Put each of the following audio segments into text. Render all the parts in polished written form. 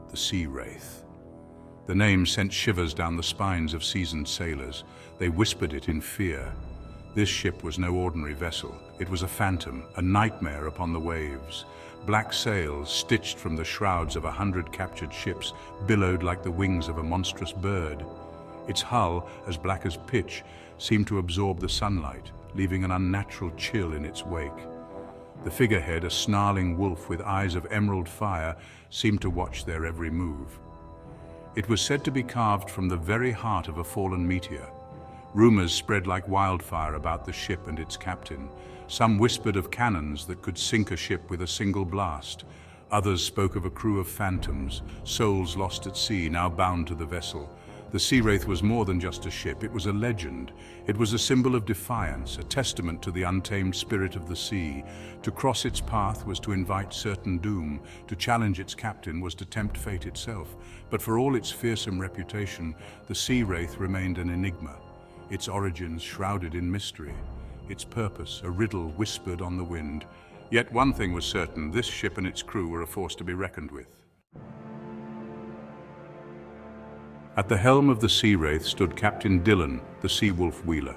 the Sea Wraith. The name sent shivers down the spines of seasoned sailors. They whispered it in fear. This ship was no ordinary vessel. It was a phantom, a nightmare upon the waves. Black sails, stitched from the shrouds of 100 captured ships, billowed like the wings of a monstrous bird. Its hull, as black as pitch, seemed to absorb the sunlight, leaving an unnatural chill in its wake. The figurehead, a snarling wolf with eyes of emerald fire, seemed to watch their every move. It was said to be carved from the very heart of a fallen meteor. Rumors spread like wildfire about the ship and its captain. Some whispered of cannons that could sink a ship with a single blast. Others spoke of a crew of phantoms, souls lost at sea, now bound to the vessel. The Sea Wraith was more than just a ship, it was a legend. It was a symbol of defiance, a testament to the untamed spirit of the sea. To cross its path was to invite certain doom. To challenge its captain was to tempt fate itself. But for all its fearsome reputation, the Sea Wraith remained an enigma. Its origins shrouded in mystery. Its purpose, a riddle whispered on the wind. Yet one thing was certain, this ship and its crew were a force to be reckoned with. At the helm of the Sea Wraith stood Captain Dillon, the sea wolf wheeler,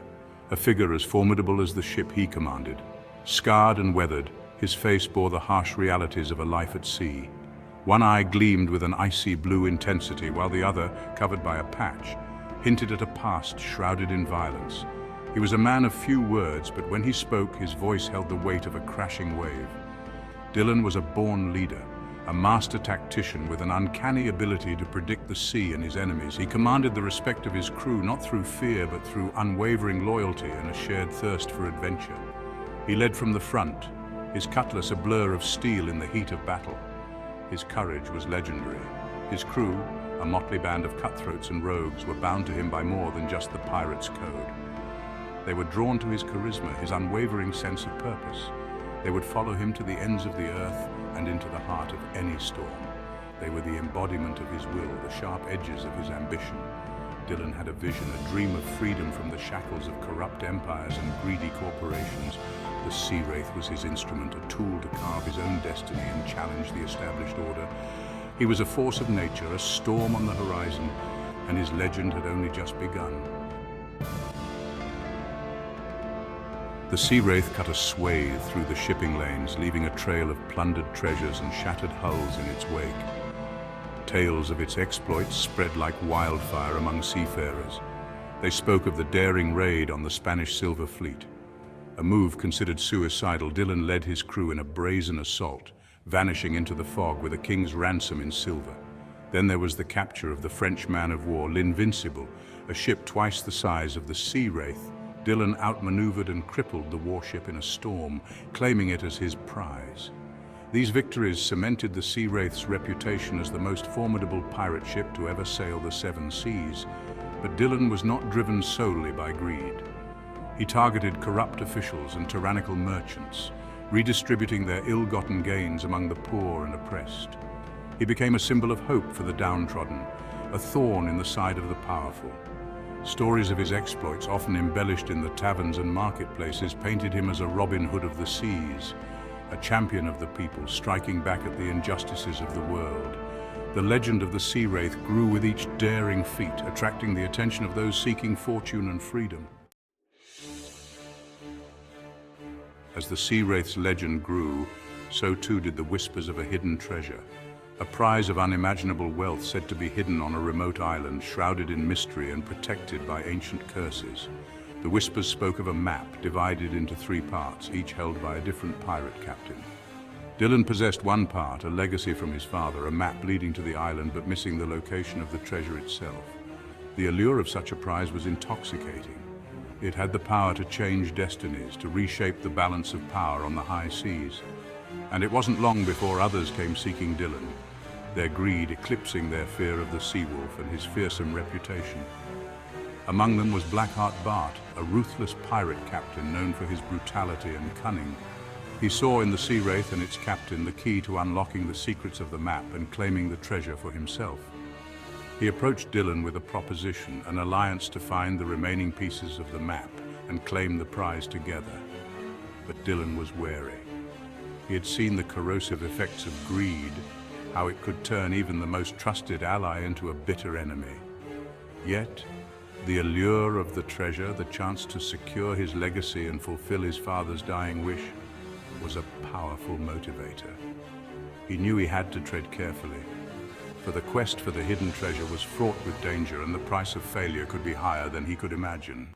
a figure as formidable as the ship he commanded. Scarred and weathered, his face bore the harsh realities of a life at sea. One eye gleamed with an icy blue intensity, while the other, covered by a patch, hinted at a past shrouded in violence. He was a man of few words, but when he spoke, his voice held the weight of a crashing wave. Dillon was a born leader, a master tactician with an uncanny ability to predict the sea and his enemies. He commanded the respect of his crew not through fear but through unwavering loyalty and a shared thirst for adventure. He led from the front, his cutlass a blur of steel in the heat of battle. His courage was legendary. His crew, a motley band of cutthroats and rogues, were bound to him by more than just the pirate's code. They were drawn to his charisma, his unwavering sense of purpose. They would follow him to the ends of the earth and into the heart of any storm. They were the embodiment of his will, the sharp edges of his ambition. Dillon had a vision, a dream of freedom from the shackles of corrupt empires and greedy corporations. The Sea Wraith was his instrument, a tool to carve his own destiny and challenge the established order. He was a force of nature, a storm on the horizon, and his legend had only just begun. The Sea Wraith cut a swathe through the shipping lanes, leaving a trail of plundered treasures and shattered hulls in its wake. Tales of its exploits spread like wildfire among seafarers. They spoke of the daring raid on the Spanish Silver Fleet. A move considered suicidal, Dillon led his crew in a brazen assault, vanishing into the fog with a king's ransom in silver. Then there was the capture of the French man-of-war, l'Invincible, a ship twice the size of the Sea Wraith. Dillon outmaneuvered and crippled the warship in a storm, claiming it as his prize. These victories cemented the Sea Wraith's reputation as the most formidable pirate ship to ever sail the seven seas. But Dillon was not driven solely by greed. He targeted corrupt officials and tyrannical merchants, redistributing their ill-gotten gains among the poor and oppressed. He became a symbol of hope for the downtrodden, a thorn in the side of the powerful. Stories of his exploits, often embellished in the taverns and marketplaces, painted him as a Robin Hood of the seas, a champion of the people, striking back at the injustices of the world. The legend of the Sea Wraith grew with each daring feat, attracting the attention of those seeking fortune and freedom. As the Sea Wraith's legend grew, so too did the whispers of a hidden treasure. A prize of unimaginable wealth said to be hidden on a remote island, shrouded in mystery and protected by ancient curses. The whispers spoke of a map divided into 3 parts, each held by a different pirate captain. Dillon possessed one part, a legacy from his father, a map leading to the island but missing the location of the treasure itself. The allure of such a prize was intoxicating. It had the power to change destinies, to reshape the balance of power on the high seas. And it wasn't long before others came seeking Dillon, their greed eclipsing their fear of the sea wolf and his fearsome reputation. Among them was Blackheart Bart, a ruthless pirate captain known for his brutality and cunning. He saw in the Sea Wraith and its captain the key to unlocking the secrets of the map and claiming the treasure for himself. He approached Dillon with a proposition, an alliance to find the remaining pieces of the map and claim the prize together. But Dillon was wary. He had seen the corrosive effects of greed, how it could turn even the most trusted ally into a bitter enemy. Yet, the allure of the treasure, the chance to secure his legacy and fulfill his father's dying wish, was a powerful motivator. He knew he had to tread carefully, for the quest for the hidden treasure was fraught with danger and the price of failure could be higher than he could imagine.